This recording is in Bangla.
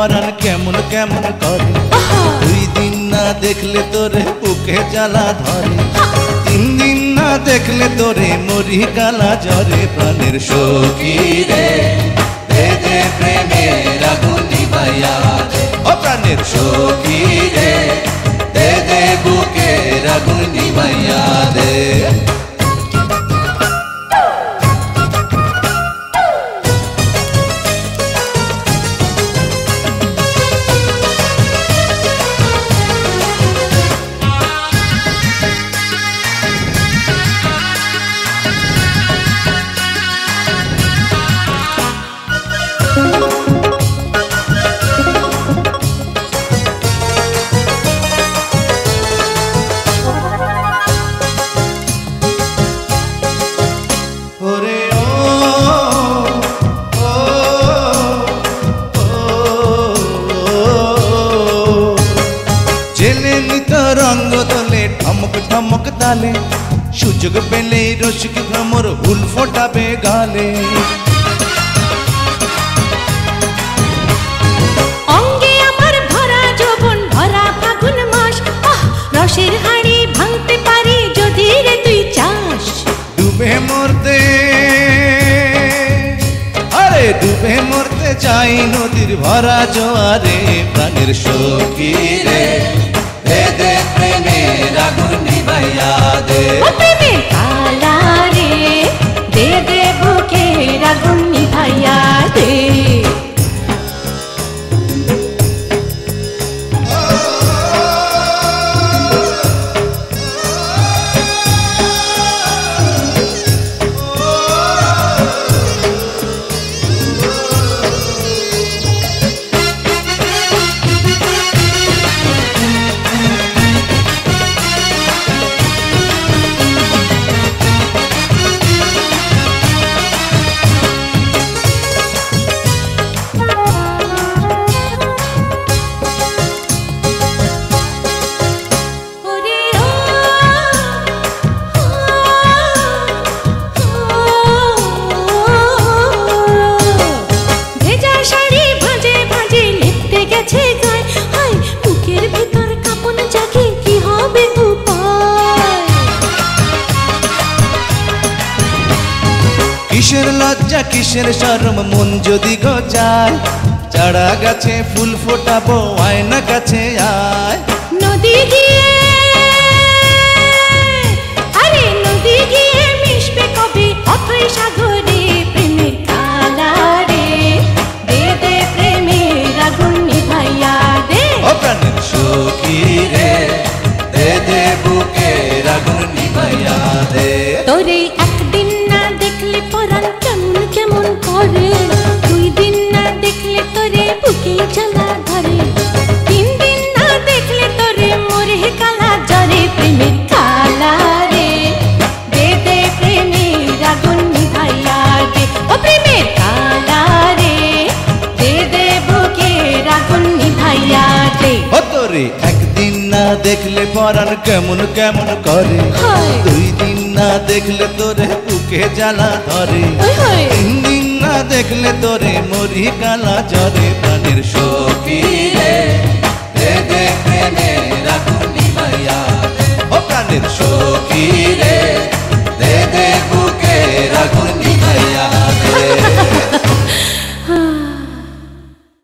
পরাণ কেমন কেমন করে। 2 দিন না দেখলে তোরে বুকে জ্বালা ধরে, 3 দিন না দেখলে তোরে মরি কালা জ্বরে। প্রাণের সখী রে দে দে প্রেমের আগুন নিভাইয়া দে, ও প্রাণের সখী রে দে দে বুকের আগুন নিভাইয়া দে। জেলে নিত রঙ্গ দলে ঠমক ঠমক তালে, সুযোগ পেলে রসিক ভ্রমর হুল ফোটাবে গালে। অঙ্গে আমার ভরা যৌবন ভরা ফাগুন মাস, রসের হাঁড়ি ভাঙতে পারি যদি রে তুই চাস। ডুবে মরতে আরে ডুবে মরতে চাই নদীর ভরা জোয়ারে। প্রাণের সখী রে দে দে প্রেমের আগুন নিভাইয়া দে, ও প্রেমের কালা রে দে দে বুকের আগুন নিভাইয়া দে। কিসের লজ্জা কিসের শরম মন যদি গো যায়, চারা গাছে ফুল ফোটাবো আয়না কাছে আয়। নদী গিয়ে আরে নদী গিয়ে মিশবে কবে অথই সাগরে। প্রেমের কালা রে দে দে প্রেমের আগুন নিভাইয়া দে, ও প্রাণের সখী রে দে দে বুকের আগুন নিভাইয়া দে। তোরে একদিন না দেখলে পরাণ কেমন কেমন করে, 2 দিন না দেখলে তোরে বুকে জ্বালা ধরে, 3 দিন না দেখলে তোরে মরে কালা জ্বরে। প্রেমের কালা রে দে দে প্রেমের আগুন নিভাইয়া দে, ও প্রেমের কালা রে দে দে বুকের আগুন নিভাইয়া দে। ও তোরে একদিন না দেখলে পরাণ কেমন কেমন করে, 2 দিন না দেখলে তোরে বুকে জ্বালা ধরে, 3 দিন না দেখলে তোরে মরি কালা জ্বরে। প্রাণের সখী রে দে দে প্রেমের আগুন নিভাইয়া দে, ও প্রাণের সখী